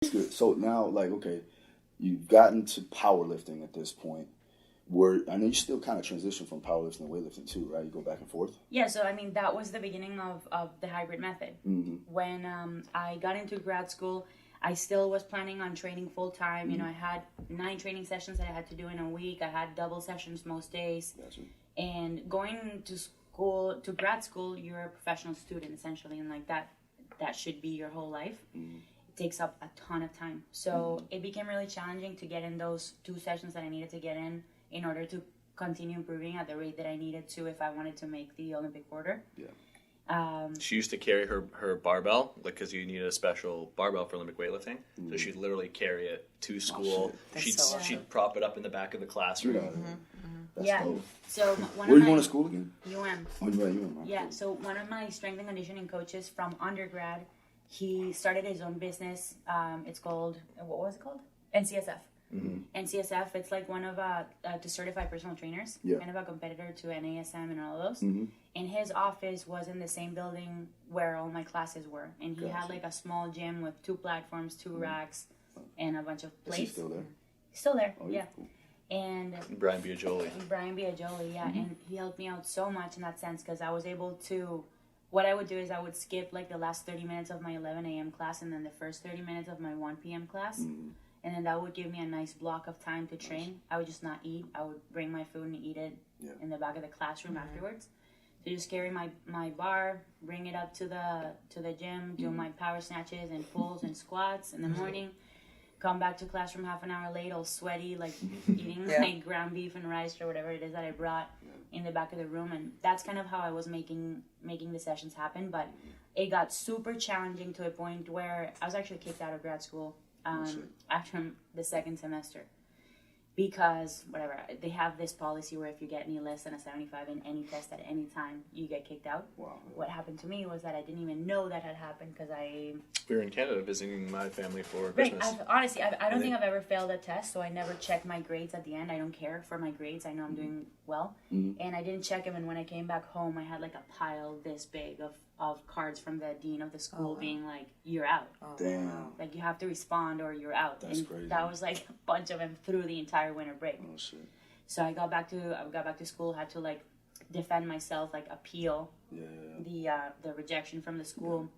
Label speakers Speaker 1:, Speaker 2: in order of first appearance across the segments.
Speaker 1: That's good. So now, like, okay, you've gotten to powerlifting at this point. Where I know you still kind of transition from powerlifting to weightlifting too, right? You go back and forth.
Speaker 2: Yeah, so I mean that was the beginning of the hybrid method.
Speaker 1: Mm-hmm.
Speaker 2: When I got into grad school, I still was planning on training full time.
Speaker 1: Mm-hmm.
Speaker 2: You know, I had 9 training sessions that I had to do in a week. I had double sessions most days.
Speaker 1: Gotcha.
Speaker 2: And going to school, to grad school, you're a professional student essentially, and like that should be your whole life.
Speaker 1: Mm-hmm.
Speaker 2: It takes up a ton of time. So it became really challenging to get in those 2 sessions that I needed to get in order to continue improving at the rate that I needed to if I wanted to make the Olympic order.
Speaker 1: Yeah.
Speaker 3: She used to carry her barbell, like, because you need a special barbell for Olympic weightlifting. So she'd literally carry it to school. She'd prop it up in the back of the classroom.
Speaker 1: That's
Speaker 2: Yeah.
Speaker 1: dope.
Speaker 2: So
Speaker 1: Where are you going to school again?
Speaker 2: UM.
Speaker 1: Oh, you're at UM.
Speaker 2: Yeah. So one of my strength and conditioning coaches from undergrad, he started his own business. It's called, what was it called? NCSF.
Speaker 1: Mm-hmm.
Speaker 2: NCSF, it's like one of the certified personal trainers, kind of a competitor to NASM and all of those.
Speaker 1: Mm-hmm.
Speaker 2: And his office was in the same building where all my classes were. And he had like a small gym with 2 platforms, 2 racks, and a bunch of plates.
Speaker 1: Is he still there?
Speaker 2: He's still there,
Speaker 1: Oh,
Speaker 2: yeah.
Speaker 1: Cool.
Speaker 2: And
Speaker 3: Brian Biagioli.
Speaker 2: Yeah. And he helped me out so much in that sense because I was able to, what I would do is I would skip like the last 30 minutes of my 11 a.m. class and then the first 30 minutes of my 1 p.m. class.
Speaker 1: Mm-hmm.
Speaker 2: And then that would give me a nice block of time to train. I would just not eat. I would bring my food and eat it in the back of the classroom afterwards. So just carry my bar, bring it up to the gym, do my power snatches and pulls and squats in the morning. Come back to classroom half an hour late, all sweaty, like eating like ground beef and rice or whatever it is that I brought in the back of the room. And that's kind of how I was making the sessions happen. But it got super challenging to a point where I was actually kicked out of grad school after the 2nd semester. Because, whatever, they have this policy where if you get any less than a 75 in any test at any time, you get kicked out.
Speaker 1: Wow.
Speaker 2: What happened to me was that I didn't even know that had happened because
Speaker 3: We were in Canada visiting my family for
Speaker 2: Right.
Speaker 3: Christmas.
Speaker 2: Honestly, I don't think I've ever failed a test, so I never check my grades at the end. I don't care for my grades. I know I'm doing well.
Speaker 1: Mm-hmm.
Speaker 2: And I didn't check them, and when I came back home, I had like a pile this big of cards from the dean of the school being like, you're out.
Speaker 1: Damn.
Speaker 2: Like, you have to respond or you're out.
Speaker 1: That's
Speaker 2: and
Speaker 1: crazy.
Speaker 2: that was like a bunch of them through the entire winter break.
Speaker 1: Oh, shit.
Speaker 2: So I got back to school, had to like defend myself, like appeal the rejection from the school.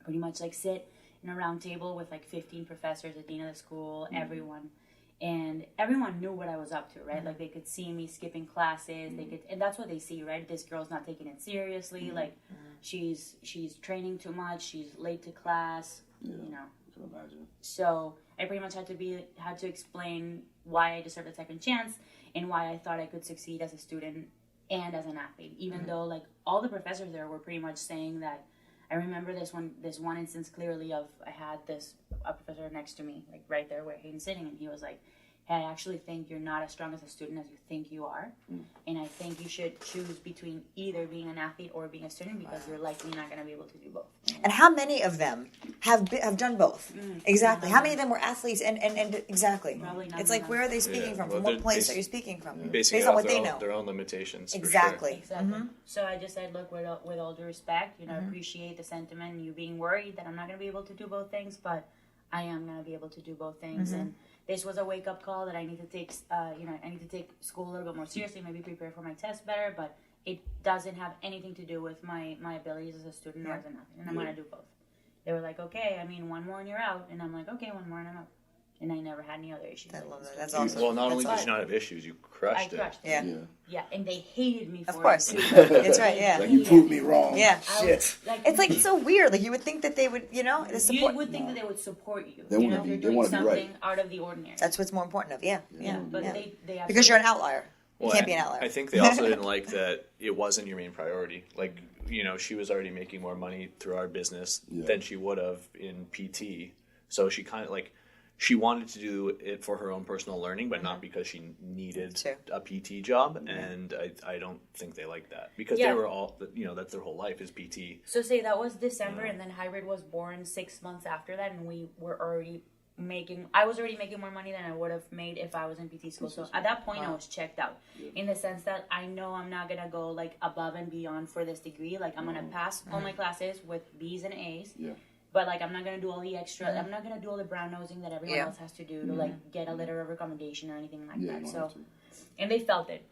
Speaker 2: Pretty much like sit in a round table with like 15 professors, the dean of the school, everyone. And everyone knew what I was up to, right? Like they could see me skipping classes. They could, and that's what they see, right? This girl's not taking it seriously. Like she's training too much. She's late to class.
Speaker 1: Yeah,
Speaker 2: you know.
Speaker 1: I can imagine.
Speaker 2: So I pretty much had to explain why I deserved a second chance and why I thought I could succeed as a student and as an athlete. Even though like all the professors there were pretty much saying that. I remember this one instance clearly of I had a professor next to me, like right there where Hayden's sitting, and he was like, hey, I actually think you're not as strong as a student as you think you are, and I think you should choose between either being an athlete or being a student because you're likely not going to be able to do both.
Speaker 4: And how many of them have done both? Exactly. How many of them were athletes and exactly?
Speaker 2: Probably none
Speaker 4: It's
Speaker 2: of
Speaker 4: like,
Speaker 2: them.
Speaker 4: where are they speaking from? From
Speaker 3: Well,
Speaker 4: what place are you speaking from?
Speaker 3: Basically,
Speaker 4: Based on what they know.
Speaker 3: their own limitations.
Speaker 4: Exactly.
Speaker 2: Exactly. So I just said, look, with all due respect, I appreciate the sentiment and you being worried that I'm not going to be able to do both things, but I am going to be able to do both things. And this was a wake-up call that I need to take, I need to take school a little bit more seriously, maybe prepare for my test better, but it doesn't have anything to do with my abilities as a student or as an athlete, and I'm going to do both. They were like, okay, one more and you're out, and I'm like, okay, one more and I'm out. And I never had any other issues.
Speaker 4: I love that. That's awesome.
Speaker 3: Well, not only
Speaker 4: That's
Speaker 3: did you not have issues, you crushed
Speaker 2: I crushed it.
Speaker 4: Yeah.
Speaker 2: Yeah, and they hated me for
Speaker 4: Of course.
Speaker 2: it.
Speaker 4: That's right, yeah.
Speaker 1: Like, you proved me wrong.
Speaker 4: Yeah.
Speaker 1: Shit.
Speaker 4: It's like so weird. Like you would think that they would, the
Speaker 2: You
Speaker 4: support.
Speaker 2: would think that they would support you.
Speaker 1: They wanna
Speaker 2: if you're
Speaker 1: be- they
Speaker 2: doing
Speaker 1: wanna be
Speaker 2: something
Speaker 1: right.
Speaker 2: out of the ordinary.
Speaker 4: That's what's more important of. Yeah.
Speaker 2: But
Speaker 4: yeah.
Speaker 2: they
Speaker 4: Because you're an outlier. You
Speaker 3: Well,
Speaker 4: can't be an outlier.
Speaker 3: I think they also didn't like that it wasn't your main priority. Like, she was already making more money through our business than she would have in PT. So she kind of she wanted to do it for her own personal learning, but not because she needed a PT job. And I don't think they liked that because they were all, that's their whole life is PT.
Speaker 2: So say that was December, and then Hybrid was born 6 months after that, and I was already making more money than I would have made if I was in PT school. So at that point, I was checked out in the sense that I know I'm not going to go, like, above and beyond for this degree. Like, I'm going to pass all my classes with B's and A's.
Speaker 1: Yeah.
Speaker 2: But like, I'm not gonna do all the extra. I'm not gonna do all the brown nosing that everyone else has to do to like get a letter of recommendation or anything like that. So, and they felt it.